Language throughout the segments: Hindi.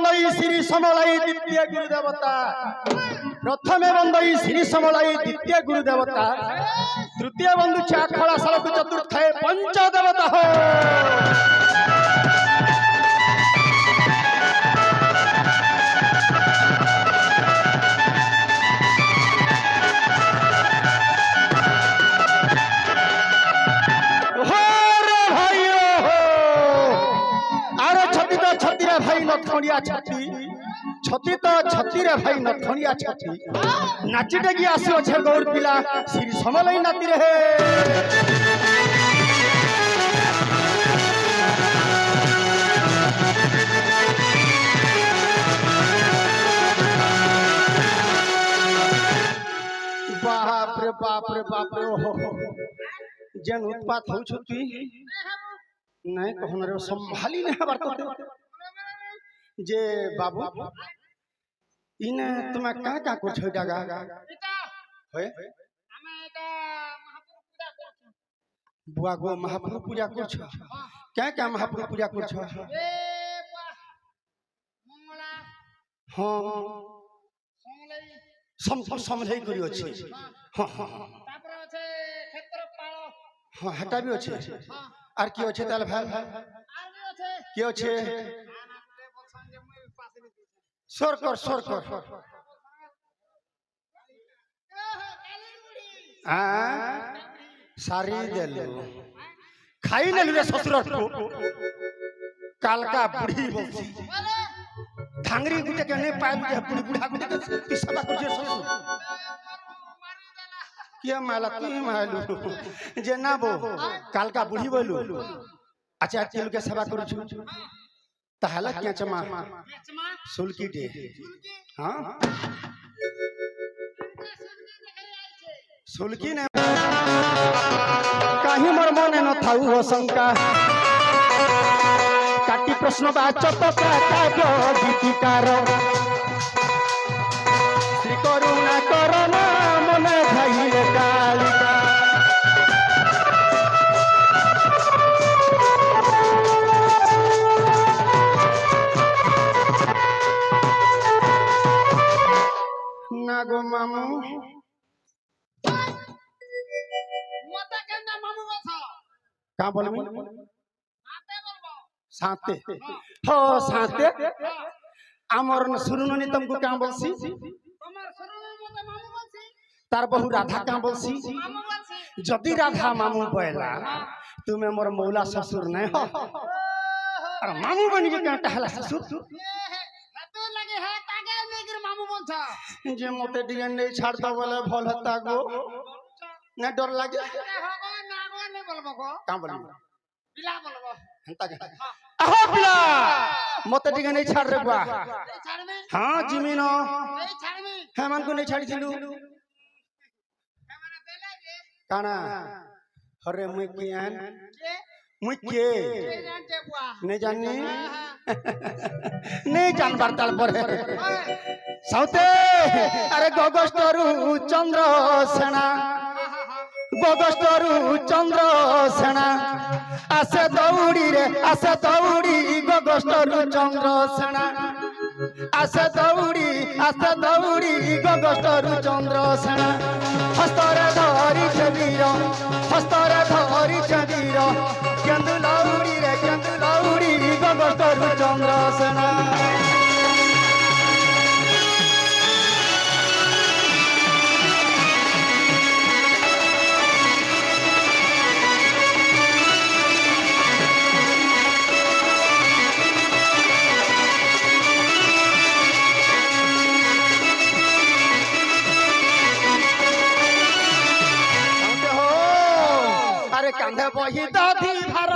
বন্দই শ্রী সমলাই দ্বিতীয় গুরু দেবতা প্রথমে বন্দই শ্রী সমলাই দ্বিতীয় গুরু দেবতা তৃতীয় বন্ধু চাখড়া সালক চতুর্থায় পঞ্চ দেবতা হো भाई नथनिया छती छती तो छती रे भाई नथनिया छती नाची डेगी आसियो छे गौर पिला श्री समलाई नाती रहे बाप रे बाप रे बाप रे ओहो जेन उत्पात हो छती नहीं कहन रे संभाली नहीं बरतते जे बाबू इने तुम क्या कुछ डागा होए हमें एटा महापुर पूजा करछ बुआ गो महापुर पूजा करछ क्या महापुर पूजा करछ ए मंगला हां समलई समलई करी अछि हां हां तापर अछि क्षेत्रपाल हां हटा भी अछि आर की अछि ताल भाई आर भी अछि की अछि सरकर सरकर सारी देलु खाई नेलु रे ससुर को कालका बुढ़ी बोलसी धांगरी गुटे के नहीं पाइल जे बुढ़ी बुढ़ा गुटे के पिसबा कर जे ससुर किया माला तू मालू जे ना बो कालका बुढ़ी बोलू अच्छा तेल के सेवा करू छु ताहला क्या चमा सुलकी दे हां सुलकी ने काहे मोर मने न थाउ हो शंका काटी प्रश्न वाचक काव्य गीतिकार श्री करुणा करना मने धाइले कालिका नागो मामू मत केना मामू बसा का बोलबी साते बोलबो साते हो साते हमर न सुरुननी तुमको का बोलसी तमर सुरुननी मते मामू बोलसी तार बहु राधा का बोलसी मामू बोलसी जदी राधा मामू बोला तुमे मोर मौला ससुर नै हो अरे मामू बनी के का टहला ससुर लगे है तागे नेगर मामू बोलछा जे मते डिगन नहीं छाड़ दो बोले भल हता गो न डर लागे हो नागो नहीं बोलबो को का बोलबो बिला बोलबो हंता के आहो बिला मते डिगन नहीं छाड़ रे बुआ छाड़ में हां जिमिनो नहीं छाड़ में हेमन को नहीं छाड़ी छिलू हेमन देला जे काना हरे मुई कियान मुझे नहीं जाननी नहीं जान बरताल पर साउते अरे गगस्तरु चंद्र सेना गगस्तरु चंद्र सेना आसे दौड़ी रे आसे दौड़ी गगस्तरु चंद्र सेना आसे दौड़ी गगस्तरु चंद्र सेना हस्तरे धरी छबीर हस्तरे धरी छबीर केंदु लौड़ी रे केंदु लौड़ी गगस्तरु चंद्र सेना कांधे बही दधी भार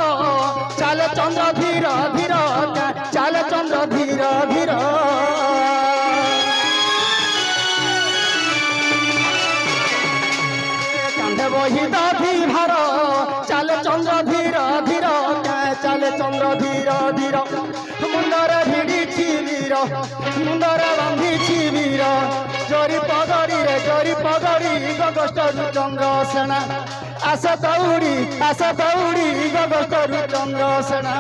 चल चंद्र धीर धीर चल चंद्र धीर धीर कांधे बही दधी भार चल चंद्र धीर धीर चल चंद्र धीर धीर मुंडर भिड़ी वीर मुंडर बांधी वीर जरी पगड़ी रे जरी पगड़ी गगस्तरु चंद्र सेना आशा दौड़ी गगस्तरु चंद्र सेना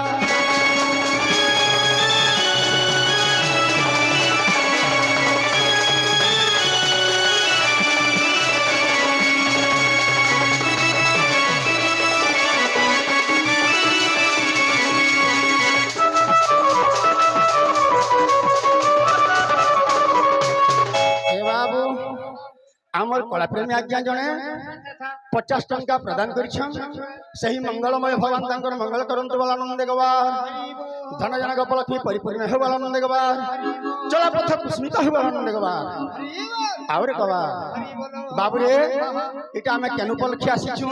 आमर कला प्रेमी आज्ञा जने 50 टंका प्रदान करिछन सही मंगलमय भगवान तांकर मंगल करंतु वाला आनंद गवार धन जनक उपलक्ष्मी परिपूर्ण हो वाला आनंद गवार चला पथ पुष्मित हो वाला आनंद गवार आउरे कवा बाबू रे इटा हमें केन उपलक्ष्य आसीछु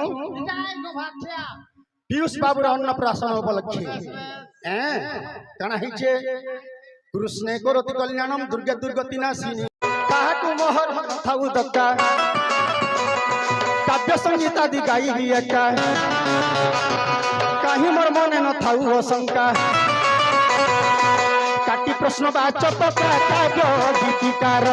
पीयूष बाबूर अन्नप्राशन उपलक्ष्य कण हिचे कृष्णे करोति कल्याणम दुर्गे दुर्गति नाशिनी ताहाकु मोहर थाउ दक्का काव्य संगीत आदि गाई भी एका कहीं मोर मने न थाउ शंका काटी प्रश्न वाचक काव्य गीतिकार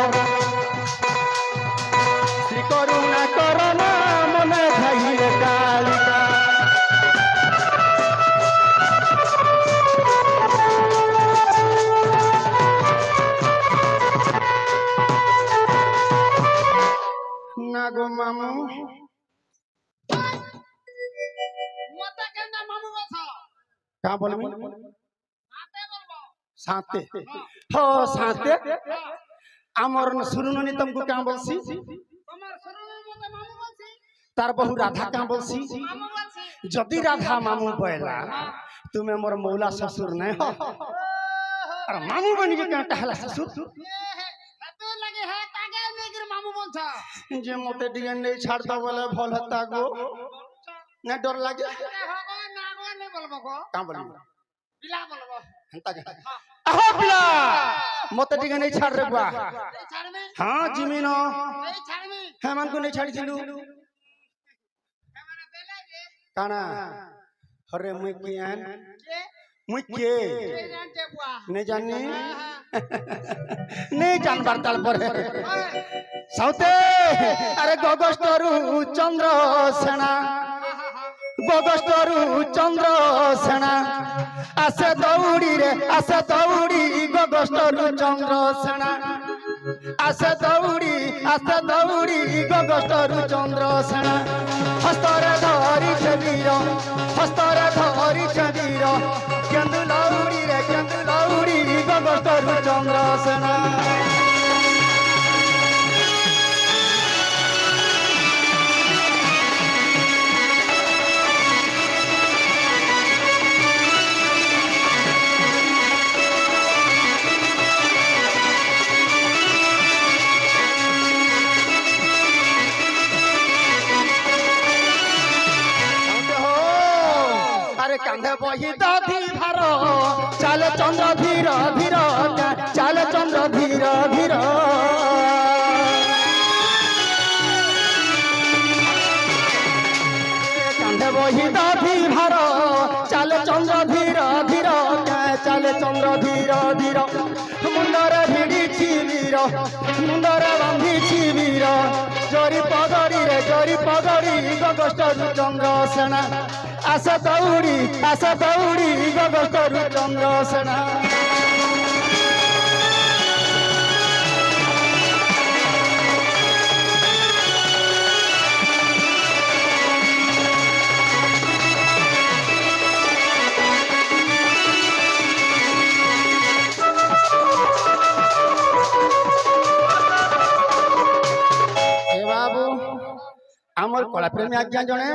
श्री करुणा करना मने धाइले कालिका नागो मामू मत केना मामू बसा का बोलबी आते बोलबो साते हो साते आमर सुरुननी तुमको का बोलसी তোমার সরলে মতে মামু বলছি तार बहु राधा का बोलसी মামু বলছি जदि राधा मामू बोला तुम्हें मोर मौला ससुर नहीं हो और मामू बन के क्या टहला ससुर এত লাগে হে তাকে নেগির মামু বলছা जे मोते डिगन नहीं छाड़ता बोले भल हता गो न डर लागे হবে না গো নে বলবো গো का बोलबी বিলা বলবো हंता के आहो पिला मोते डिगन नहीं छाड़ रे बुआ এই ছাড়বে हां जिमीन এই ছাড়বে हेमन को नहीं छाड़ी थिलु কেমনে দেলে রে काना अरे मुई कियान কে मुई के কে জানতে বুয়া नहीं जानी नहीं जान बारताल पर साउते अरे गगस्तरु चंद्र सेना गगस्तरु चंद्र सेना आसे दौड़ी रे आसे दौड़ी गगस्तरु चंद्र सेना आसे दौड़ी गगस्तरु चंद्र सेना हस्तरे धरी छबीर हस्तरे धरी छबीर केंदु लौड़ी गगस्तरु चंद्र सेना कांधे बही दधी भार चल चंद्र धीर धीर चल चंद्र धीर धीर कांधे बही दधी भार चल चंद्र धीर धीर चल चंद्र धीर धीर मुंडरे भिड़ी वीर मुंडरे बांधी वीर जरी पगड़ी गगस्तरु चंद्र सेना आशा दौड़ी गगस्तरु चंद्र सेना आमर कला प्रेमी आज्ञा जने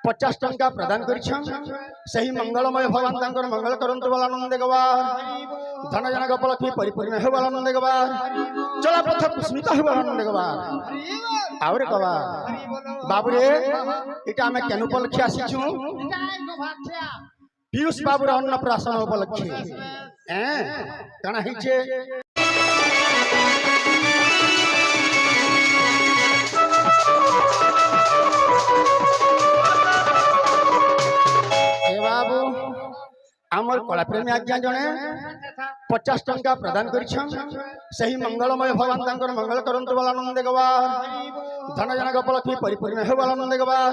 50 टंका प्रदान करिछन सही मंगलमय भगवान तांकर मंगल करंतु वाला आनंद गवार धन जनक उपलक्ष्मी परिपूर्ण हो वाला आनंद गवार चला पथ पुष्मित हो वाला आनंद गवार आउरे कवा बाबू रे इटा हमें केन उपलक्ष्य आसीछु এটাই গো ভাতছা पीयूष बाबूर अन्नप्राशन उपलक्ष्य कण हिचे बाबू आमर कला प्रेमी आज्ञा जने 50 टंका प्रदान करिछन सही मंगलमय भगवान तांकर मंगल करंतु वाला आनंद गवार धन जनक उपलक्ष्मी परिपूर्ण हो वाला आनंद गवार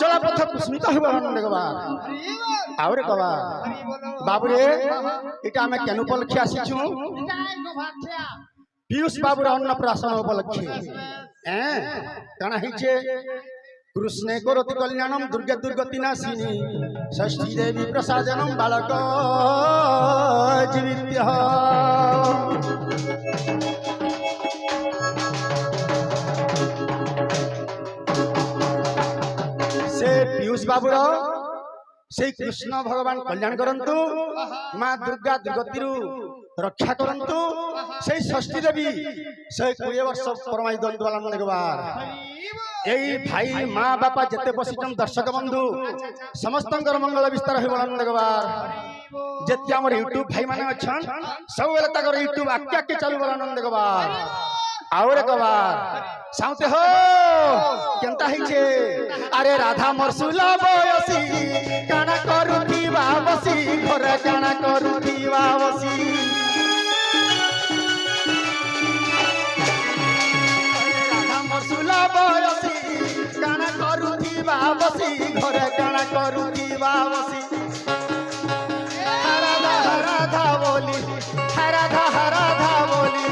चला पथ पुष्मित हो वाला आनंद गवार आउरे कवा बाबू रे इटा हमें केन उपलक्ष्य आसीछु এটাই গো ভাতছা पीयूष बाबूर अन्नप्राशन उपलक्ष्य कण हिचे कृष्णे करोति कल्याणम दुर्गे दुर्गति नाशिनी षष्ठी देवी प्रसादनम बालक जीवित्य বাবুর সেই কৃষ্ণ ভগবান কল্যাণ করন্তু মা দুর্গা দুর্গতিরু রক্ষা করন্তু সেই ষষ্ঠী দেবী সেই 20 বর্ষ পরমাই দল দোলান নেগবার এই ভাই মা বাপা যেতে বসিছন দর্শক বন্ধু সমস্তঙ্কর মঙ্গল বিস্তার হই বলান নেগবার যেতে আমার ইউটিউব ভাই মানে অছন सबवेले तकर यूट्यूब आके आके चालू वाला नंद गबार और गबार साउते हो केनता हिचे अरे राधा मरसुला बयसी काना करूथी बाबसी घरे काना करूथी बाबसी राधा मरसुला बयसी काना करूथी बाबसी घरे काना करूथी बाबसी राधा बोली राधा बोली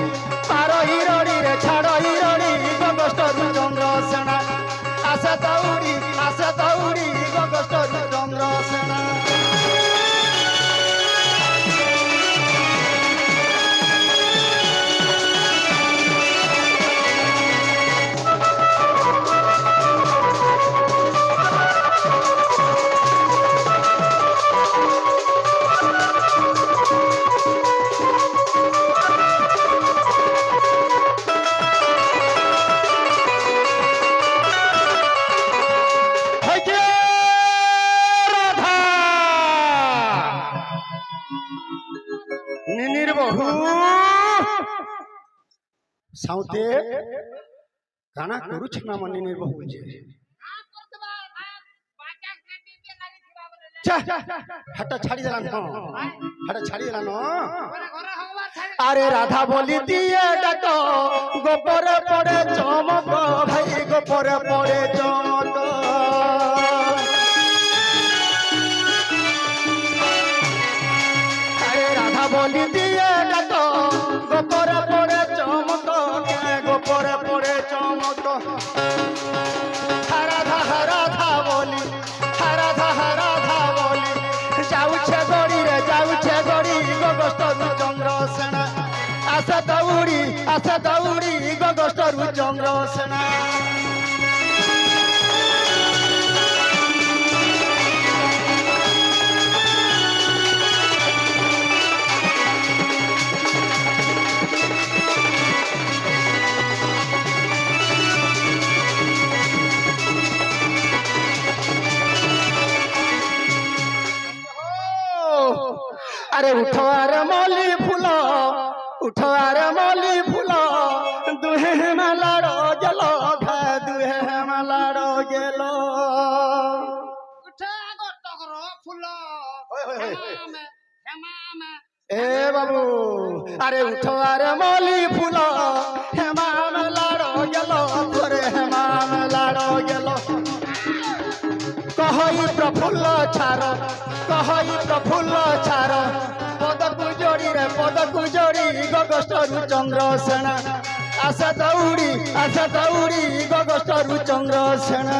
पारो हिरोड़ी रे छाड़ो हिरोड़ी गगस्टरु चंद्रसेना आशा दौड़ी गगस्टरु चंद्रसेना साउते गाना करू छना मनी ने बहु जे हटा छाड़ी देलान हटा छाड़ी देलान अरे राधा बोली दिए डाको गोपर पड़े चमक भाई गोपर पड़े चमक अरे राधा बोली दिए डाको गोपर पड़े चमक गोपर पड़े चमक राधा बोली राधा बोली जाऊछे गड़ी गगस्टरु चंद्रसेना आशा दौड़ी गगस्टरु चंद्रसेना अरे उठो अरे मौली फूलो दुहे मालाड़ो गेलो दुहे मालाड़ो गेलो उठे आगो टकरो फुलो ए बाबू अरे उठो अरे मौली फूलो हेमा मालाड़ो गेलो तोरे हेमा मालाड़ो गेलो कहई प्रफुल्ल छार पदकु जोड़ी गगस्टरु चंद्रसेना आशा दौड़ी गगस्टरु चंद्रसेना